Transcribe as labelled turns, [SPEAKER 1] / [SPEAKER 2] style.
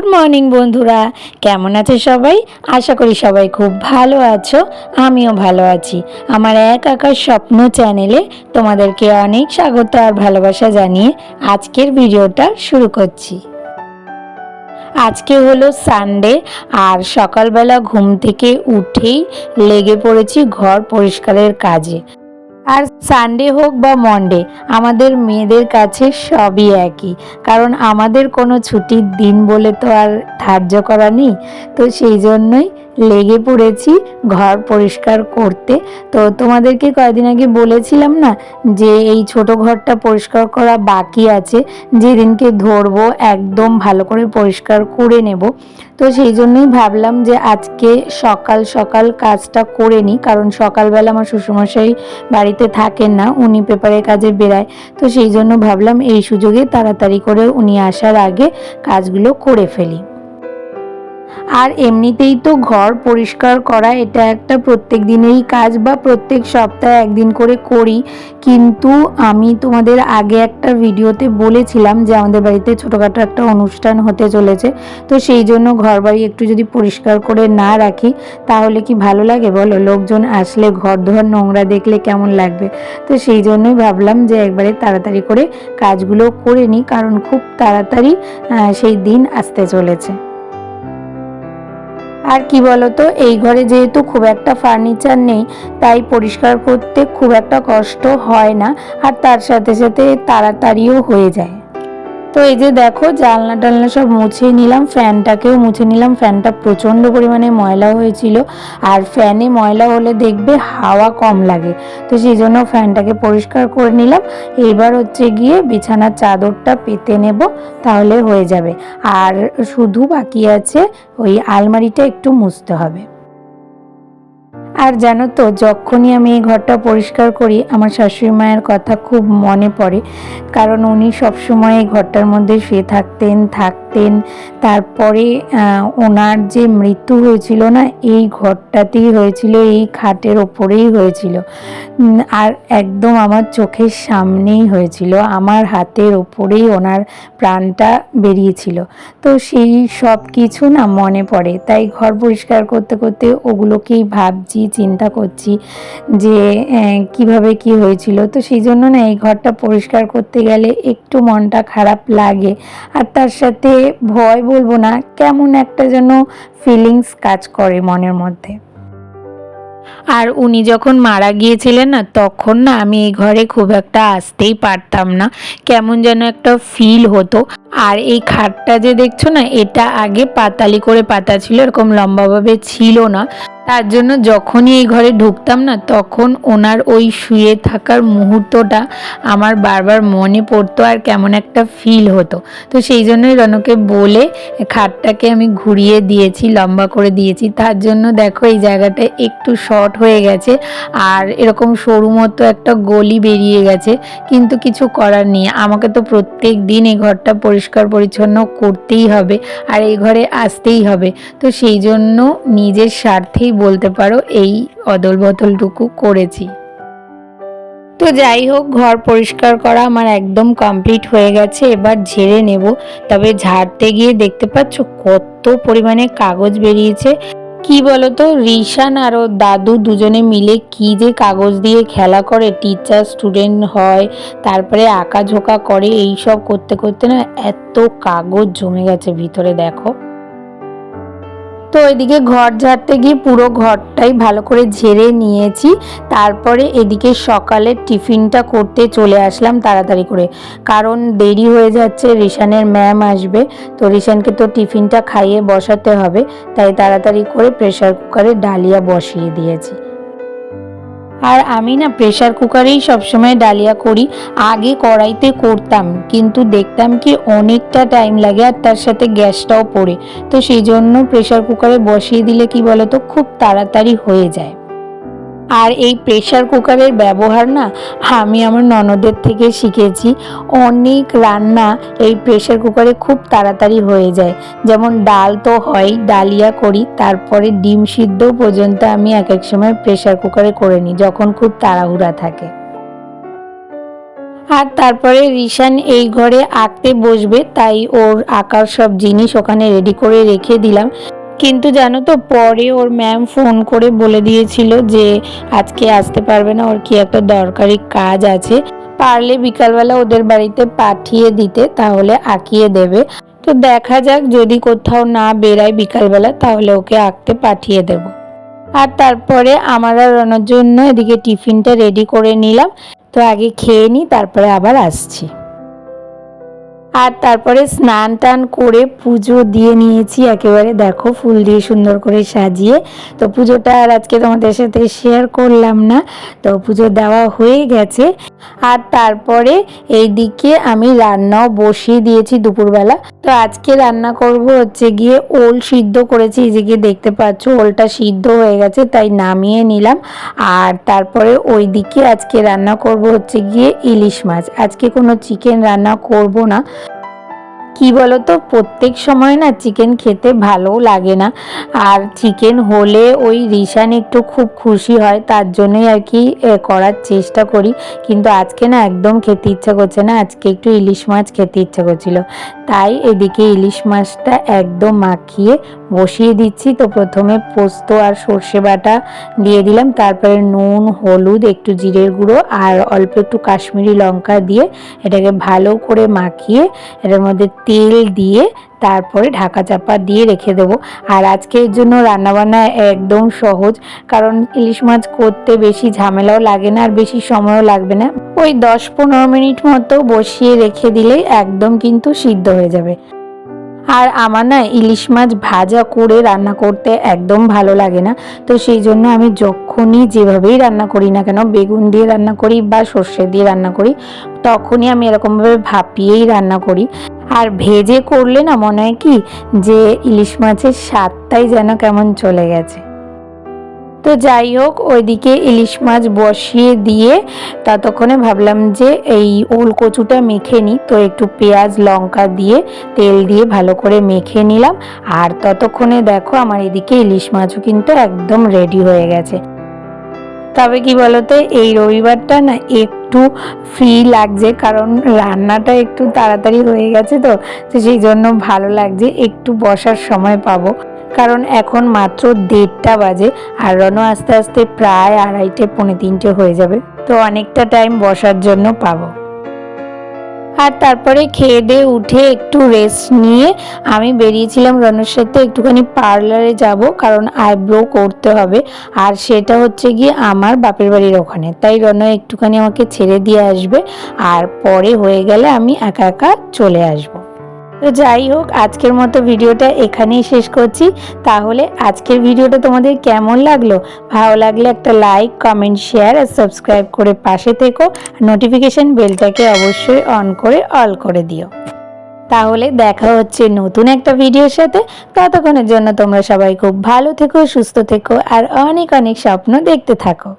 [SPEAKER 1] Good morning বন্ধুরা, কেমন আছে সবাই? আশা করি সবাই খুব ভালো আছো। আমিও ভালো আছি। আমার এক আকাশ স্বপ্ন চ্যানেলে তোমাদেরকে অনেক স্বাগত আর ভালোবাসা জানিয়ে আজকের ভিডিওটা শুরু করছি। আজকে হলো সানডে আর সকালবেলা ঘুম থেকে উঠেই লেগে পড়েছি ঘর পরিষ্কারের কাজে। আর সানডে হোক বা মন্ডে, আমাদের মেয়েদের কাছে সবই একই, কারণ আমাদের কোনো ছুটির দিন বলে তো আর ধার্য করা নেই। তো সেই জন্যই লেগে পড়েছি ঘর পরিষ্কার করতে। তো তোমাদেরকে কয়েকদিন আগে বলেছিলাম না যে এই ছোট ঘরটা পরিষ্কার করা বাকি আছে, যেদিনকে ধরবো একদম ভালো করে পরিষ্কার করে নেব। তো সেই জন্যই ভাবলাম যে আজকে সকাল সকাল কাজটা করে নিই, কারণ সকালবেলা আমার শ্বশুরমশাই বাড়িতে থাকেন না, উনি পেপারের কাজে বেরায়। তো সেই জন্য ভাবলাম এই সুযোগে তাড়াতাড়ি করে উনি আসার আগে কাজগুলো করে ফেলি। আর এমনিতেই তো ঘর পরিষ্কার করা এটা একটা প্রত্যেক দিনেরই কাজ, বা প্রত্যেক সপ্তাহে একদিন করে করি। কিন্তু আমি তোমাদের আগে একটা ভিডিওতে বলেছিলাম যে আমাদের বাড়িতে ছোটোখাটো একটা অনুষ্ঠান হতে চলেছে। তো সেই জন্য ঘর বাড়ি একটু যদি পরিষ্কার করে না রাখি তাহলে কি ভালো লাগে বলো? লোকজন আসলে ঘর ধোয়ার নোংরা দেখলে কেমন লাগবে? তো সেই জন্যই ভাবলাম যে একবারে তাড়াতাড়ি করে কাজগুলো করে নিই, কারণ খুব তাড়াতাড়ি সেই দিন আসতে চলেছে। আর কি বলতো, এই ঘরে যেহেতু খুব একটা ফার্নিচার নেই, তাই পরিষ্কার করতে খুব একটা কষ্ট হয় না, আর তার সাথে সাথে তাড়াতাড়িও হয়ে যায়। তো এই যে দেখো, জানলা টালনা সব মুছে নিলাম, ফ্যানটাকেও মুছে নিলাম। ফ্যানটা প্রচণ্ড পরিমাণে ময়লা হয়েছিল, আর ফ্যানে ময়লা হলে দেখবে হাওয়া কম লাগে। তো সেই জন্য ফ্যানটাকে পরিষ্কার করে নিলাম। এইবার হচ্ছে গিয়ে বিছানার চাদরটা পেতে নেব, তাহলে হয়ে যাবে। আর শুধু বাকি আছে ওই আলমারিটা একটু মুছতে হবে। আর জানো তো, যখনই আমি এই ঘরটা পরিষ্কার করি আমার শাশুড়ি মায়ের কথা খুব মনে পড়ে, কারণ উনি সবসময় এই ঘরটার মধ্যে শুয়ে থাকতেন। তারপরে ওনার যে মৃত্যু হয়েছিল না, এই ঘরটাতেই হয়েছিল, এই খাটের ওপরেই হয়েছিল। আর একদম আমার চোখের সামনেই হয়েছিল, আমার হাতের ওপরেই ওনার প্রাণটা বেরিয়েছিল। তো সেই সব কিছু না মনে পড়ে, তাই ঘর পরিষ্কার করতে করতে ওগুলোকেই ভাবছি, চিন্তা করছি যে কিভাবে কি হয়েছিল। তো সেই জন্য না এই ঘরটা পরিষ্কার করতে গেলে একটু মনটা খারাপ লাগে, আর তার সাথে ভয় বলবো না, কেমন একটা যেন ফিলিংস কাজ করে মনের মধ্যে। আর উনি যখন মারা গিয়েছিলেন না, তখন না আমি এই ঘরে খুব একটা আসতেই পারতাম না, কেমন যেন একটা ফিল হতো। আর এই খাটটা যে দেখছো না, এটা আগে পাতালি করে পাতা ছিল, এরকম লম্বাভাবে ছিল না। তার জন্য যখনই এই ঘরে ঢুকতাম না, তখন ওনার ওই শুয়ে থাকার মুহূর্তটা আমার বারবার মনে পড়তো, আর কেমন একটা ফিল হতো। তো সেই জন্যই রনকে বলে খাটটাকে আমি ঘুরিয়ে দিয়েছি, লম্বা করে দিয়েছি। তার জন্য দেখো এই জায়গাটা একটু শর্ট হয়ে গেছে, আর এরকম সরু মতো একটা গলি বেরিয়ে গেছে। কিন্তু কিছু করার নেই, আমাকে তো প্রত্যেক দিন এই ঘরটা পরিষ্কার পরিচ্ছন্ন করতেই হবে, আর এই ঘরে আসতেই হবে। তো সেই জন্য নিজের স্বার্থেই বলতে পারো এই অদল বদলটুকু করেছি। তো যাই হোক, ঘর পরিষ্কার করা আমার একদম কমপ্লিট হয়ে গেছে, এবার ঝেড়ে নেব। তবে ঝাড়তে গিয়ে দেখতে পাচ্ছ কত পরিমাণে কাগজ বেরিয়েছে। কি বলতো, রিশান আর ওর দাদু দুজনে মিলে কি যে কাগজ দিয়ে খেলা করে, টিচার স্টুডেন্ট হয়, তারপরে আঁকাঝোঁকা করে, এই সব করতে করতে না এত কাগজ জমে গেছে ভিতরে দেখো। তো এদিকে ঘর ঝাড়তে গিয়ে পুরো ঘরটাই ভালো করে ঝেড়ে নিয়েছি। তারপরে এদিকে সকালের টিফিনটা করতে চলে আসলাম তাড়াতাড়ি করে, কারণ দেরি হয়ে যাচ্ছে, রিশানের ম্যাম আসবে। তো রিশানকে তো টিফিনটা খাইয়ে বসাতে হবে, তাই তাড়াতাড়ি করে প্রেসার কুকারে ডালিয়া বসিয়ে দিয়েছি। আর আমি না প্রেসার কুকারেই সবসময় ডালিয়া করি। আগে কড়াইতে করতাম, কিন্তু দেখতাম কি অনেকটা টাইম লাগে, আর তার সাথে গ্যাসটাও পড়ে। তো সেই জন্য প্রেসার কুকারে বসিয়ে দিলে কি বলতো, খুব তাড়াতাড়ি হয়ে যায়। আর এই প্রেসার কুকারের ব্যবহার না আমি আমার ননদের থেকে শিখেছি। অনেক রান্না এই প্রেসার কুকারে খুব তাড়াতাড়ি হয়ে যায়। যেমন ডাল তো হয়, ডালিয়া করি, তারপরে ডিম সিদ্ধ পর্যন্ত আমি এক এক সময় প্রেসার কুকারে করে নিই যখন খুব তাড়াহুড়া থাকে। আর তারপরে রিশান এই ঘরে আঁকতে বসবে, তাই ওর আঁকার সব জিনিস ওখানে রেডি করে রেখে দিলাম। কিন্তু জানো তো, পরে ওর ম্যাম ফোন করে বলে দিয়েছিল যে আজকে আসতে পারবে না, ওর কি একটা দরকারি কাজ আছে, পারলে বিকালবেলা ওদের বাড়িতে পাঠিয়ে দিতে, তাহলে আঁকিয়ে দেবে। তো দেখা যাক, যদি কোথাও না বেরায় বিকালবেলা তাহলে ওকে আঁকতে পাঠিয়ে দেব। আর তারপরে আমার আর রনর জন্য এদিকে টিফিনটা রেডি করে নিলাম। তো আগে খেয়ে নিই, তারপরে আবার আসছি। আর তারপরে স্নান টান করে পুজো দিয়ে নিয়েছি একেবারে, দেখো ফুল দিয়ে সুন্দর করে সাজিয়ে। তো পুজোটা আর আজকে তোমাদের সাথে শেয়ার করলাম না, তো পুজো দেওয়া হয়ে গেছে। আর তারপরে এইদিকে আমি রান্নাও বসিয়ে দিয়েছি দুপুরবেলা। তো আজকে রান্না করব হচ্ছে গিয়ে ওল সিদ্ধ করেছি, এই যে দেখতে পাচ্ছ ওলটা সিদ্ধ হয়ে গেছে, তাই নামিয়ে নিলাম। আর তারপরে ওইদিকে আজকে রান্না করব হচ্ছে গিয়ে ইলিশ মাছ। আজকে কোনো চিকেন রান্না করব না। কি বলতো, প্রত্যেক সময় না চিকেন খেতে ভালোও লাগে না, আর চিকেন হলে ওই রিশান একটু খুব খুশি হয়, তার জন্যই আর কি করার চেষ্টা করি। কিন্তু আজকে না একদম খেতে ইচ্ছা করছে না, আজকে একটু ইলিশ মাছ খেতে ইচ্ছা করছিল, তাই এদিকে ইলিশ মাছটা একদম মাখিয়ে বসিয়ে দিচ্ছি। তো প্রথমে পোস্ত আর সর্ষে বাটা দিয়ে দিলাম, তারপরে নুন, হলুদ, একটু জিরের গুঁড়ো আর অল্প একটু কাশ্মীরি লঙ্কা দিয়ে এটাকে ভালো করে মাখিয়ে এটার মধ্যে তেল দিয়ে তারপরে ঢাকা চাপা দিয়ে রেখে দেবো। আর আজকের জন্য রান্নাবান্না একদম সহজ, কারণ ইলিশ মাছ করতে বেশি ঝামেলাও লাগে না আর বেশি সময়ও লাগবে না। ওই 10-15 মিনিট মতো বসিয়ে রেখে দিলেই একদম কিন্তু সিদ্ধ হয়ে যাবে। আর আমার না ইলিশ মাছ ভাজা করে রান্না করতে একদম ভালো লাগে না, তো সেই জন্য আমি যখনই যেভাবেই রান্না করি না কেন, বেগুন দিয়ে রান্না করি বা সর্ষে দিয়ে রান্না করি, তখনই আমি এরকমভাবে ভাপিয়েই রান্না করি। আর ভেজে করলে না মনে হয় কি যে ইলিশ মাছের স্বাদটাই যেন কেমন চলে গেছে। তো যাই হোক, ওইদিকে ইলিশ মাছ বসিয়ে দিয়ে ততক্ষণে ভাবলাম যে এই ওল কচুটা মেখে নিই। তো একটু পেঁয়াজ লঙ্কা দিয়ে তেল দিয়ে ভালো করে মেখে নিলাম। আর ততক্ষণে দেখো আমার এদিকে ইলিশ মাছও কিন্তু একদম রেডি হয়ে গেছে। তবে কি বলতো, এই রবিবারটা না একটু ফ্রি লাগছে, কারণ রান্নাটা একটু তাড়াতাড়ি হয়ে গেছে, তো সেই জন্য ভালো লাগছে, একটু বসার সময় পাবো। কারণ এখন মাত্র 1:30 বাজে, আর রনো আস্তে আস্তে প্রায় 2:30-3:45 হয়ে যাবে, তো অনেকটা টাইম বসার জন্য পাবো। আর তারপরে খেয়ে দিয়ে উঠে একটু রেস্ট নিয়ে আমি বেরিয়েছিলাম রনোর সাথে একটুখানি পার্লারে যাব, কারণ আইব্রো করতে হবে। আর সেটা হচ্ছে গিয়ে আমার বাপের বাড়ির ওখানে, তাই রনো একটুখানি আমাকে ছেড়ে দিয়ে আসবে, আর পরে হয়ে গেলে আমি একা একা চলে আসবো। তো যাই হোক, আজকের মতো ভিডিওটা এখানেই শেষ করছি। তাহলে আজকের ভিডিওটা তোমাদের কেমন লাগলো? ভালো লাগলে একটা লাইক, কমেন্ট, শেয়ার আর সাবস্ক্রাইব করে পাশে থেকো। নোটিফিকেশন বেলটাকে অবশ্যই অন করে অল করে দিও। তাহলে দেখা হচ্ছে নতুন একটা ভিডিওর সাথে। ততক্ষণের জন্য তোমরা সবাই খুব ভালো থেকো, সুস্থ থেকো আর অনেক অনেক স্বপ্ন দেখতে থাকো।